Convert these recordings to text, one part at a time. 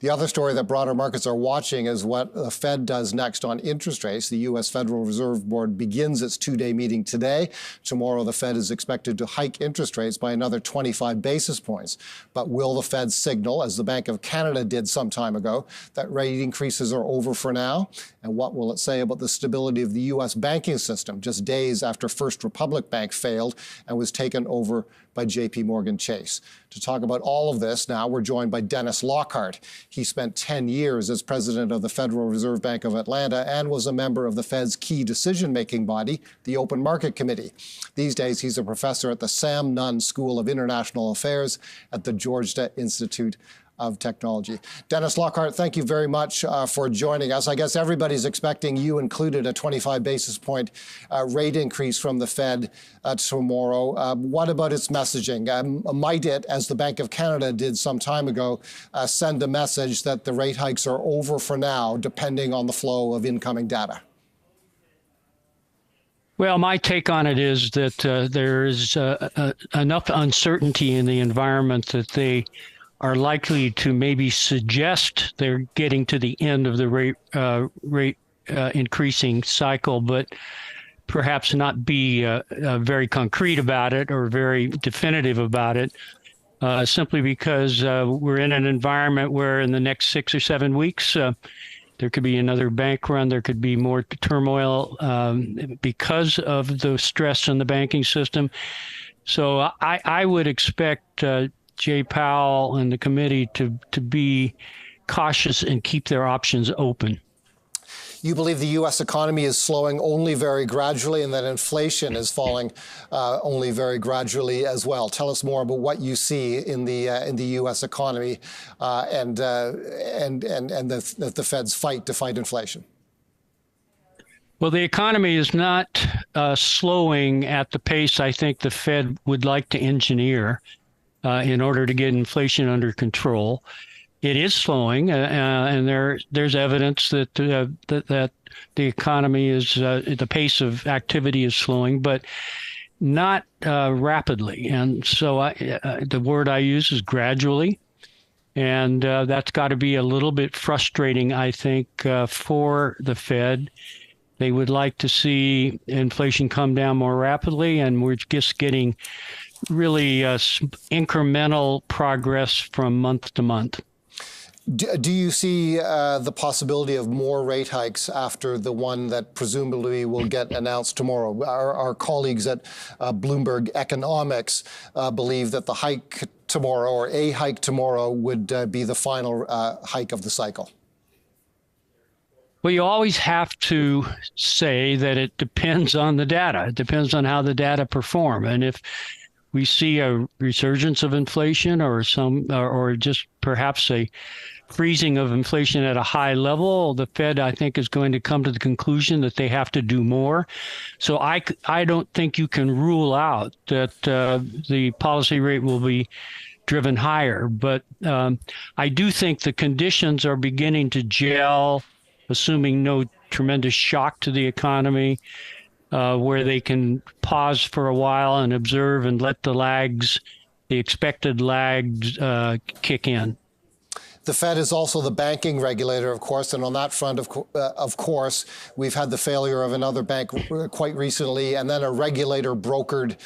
The other story that broader markets are watching is what the Fed does next on interest rates. The U.S. Federal Reserve Board begins its two-day meeting today. Tomorrow, the Fed is expected to hike interest rates by another 25 basis points. But will the Fed signal, as the Bank of Canada did some time ago, that rate increases are over for now? And what will it say about the stability of the U.S. banking system just days after First Republic Bank failed and was taken over by J.P. Morgan Chase? To talk about all of this now, we're joined by Dennis Lockhart. He spent 10 years as president of the Federal Reserve Bank of Atlanta and was a member of the Fed's key decision-making body, the Open Market Committee. These days, he's a professor at the Sam Nunn School of International Affairs at the Georgia Institute of Technology. Dennis Lockhart, thank you very much for joining us. I guess everybody's expecting, you included, a 25 basis point rate increase from the Fed tomorrow. What about its messaging? Might it, as the Bank of Canada did some time ago, send a message that the rate hikes are over for now, depending on the flow of incoming data? Well, my take on it is that there is enough uncertainty in the environment that they are likely to maybe suggest they're getting to the end of the rate increasing cycle, but perhaps not be very concrete about it or very definitive about it, simply because we're in an environment where in the next 6 or 7 weeks, there could be another bank run. There could be more turmoil because of the stress in the banking system. So I would expect Jay Powell and the committee to be cautious and keep their options open. You believe the U.S. economy is slowing only very gradually and that inflation is falling only very gradually as well. Tell us more about what you see in the U.S. economy and the Fed's fight to fight inflation. Well, the economy is not slowing at the pace I think the Fed would like to engineer in order to get inflation under control. It is slowing, and there's evidence that the economy is the pace of activity is slowing, but not rapidly. And so the word I use is gradually, and that's got to be a little bit frustrating, I think, for the Fed. They would like to see inflation come down more rapidly, and we're just getting really incremental progress from month to month. Do you see the possibility of more rate hikes after the one that presumably will get announced tomorrow? Our colleagues at Bloomberg Economics believe that the hike tomorrow, or a hike tomorrow, would be the final hike of the cycle. Well, you always have to say that it depends on the data. It depends on how the data perform. And if we see a resurgence of inflation or just perhaps a freezing of inflation at a high level, the Fed, I think, is going to come to the conclusion that they have to do more. So I don't think you can rule out that the policy rate will be driven higher. But I do think the conditions are beginning to gel, assuming no tremendous shock to the economy, where they can pause for a while and observe and let the expected lags kick in. The Fed is also the banking regulator, of course, and on that front, of course, we've had the failure of another bank quite recently, and then a regulator-brokered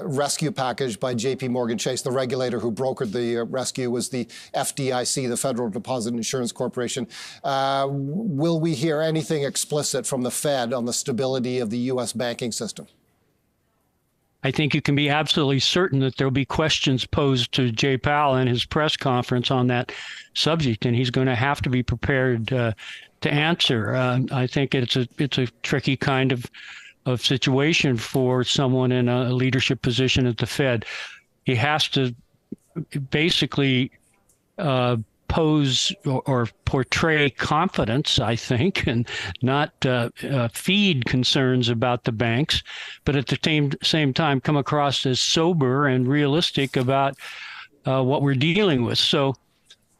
rescue package by J.P. Morgan Chase. The regulator who brokered the rescue was the FDIC, the Federal Deposit Insurance Corporation. Will we hear anything explicit from the Fed on the stability of the U.S. banking system? I think you can be absolutely certain that there'll be questions posed to Jay Powell in his press conference on that subject, and he's going to have to be prepared to answer. I think it's a tricky kind of situation for someone in a leadership position at the Fed. He has to basically pose or portray confidence, I think, and not feed concerns about the banks, but at the same time come across as sober and realistic about what we're dealing with. So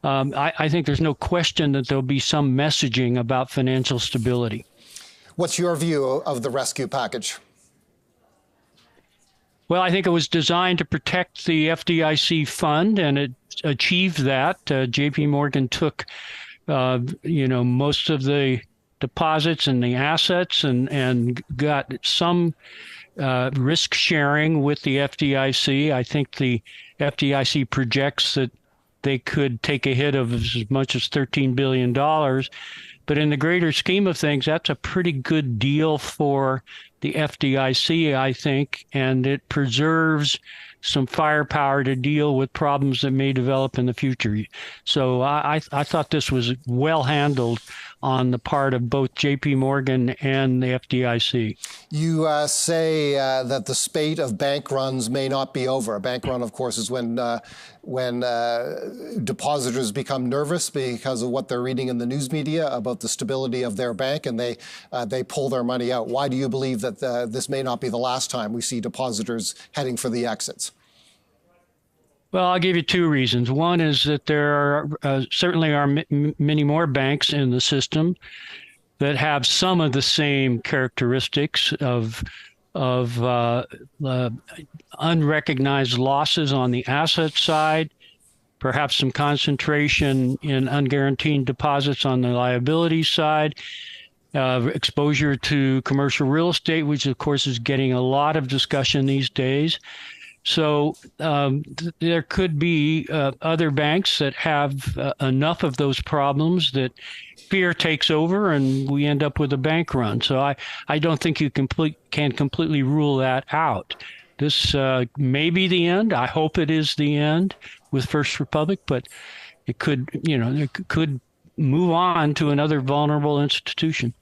I think there's no question that there'll be some messaging about financial stability. What's your view of the rescue package? Well, I think it was designed to protect the FDIC fund, and it achieved that. J.P. Morgan took, most of the deposits and the assets, and got some risk sharing with the FDIC. I think the FDIC projects that they could take a hit of as much as $13 billion. But in the greater scheme of things, that's a pretty good deal for the FDIC, I think, and it preserves some firepower to deal with problems that may develop in the future. So I thought this was well handled on the part of both J.P. Morgan and the FDIC. You say that the spate of bank runs may not be over. A bank run, of course, is when depositors become nervous because of what they're reading in the news media about the stability of their bank, and they pull their money out. Why do you believe that this may not be the last time we see depositors heading for the exits? Well, I'll give you two reasons. One is that there are certainly are many more banks in the system that have some of the same characteristics of unrecognized losses on the asset side, perhaps some concentration in unguaranteed deposits on the liability side, exposure to commercial real estate, which of course is getting a lot of discussion these days. So there could be other banks that have enough of those problems that fear takes over and we end up with a bank run. So I don't think you can completely rule that out. This may be the end. I hope it is the end with First Republic, but it could, it could move on to another vulnerable institution.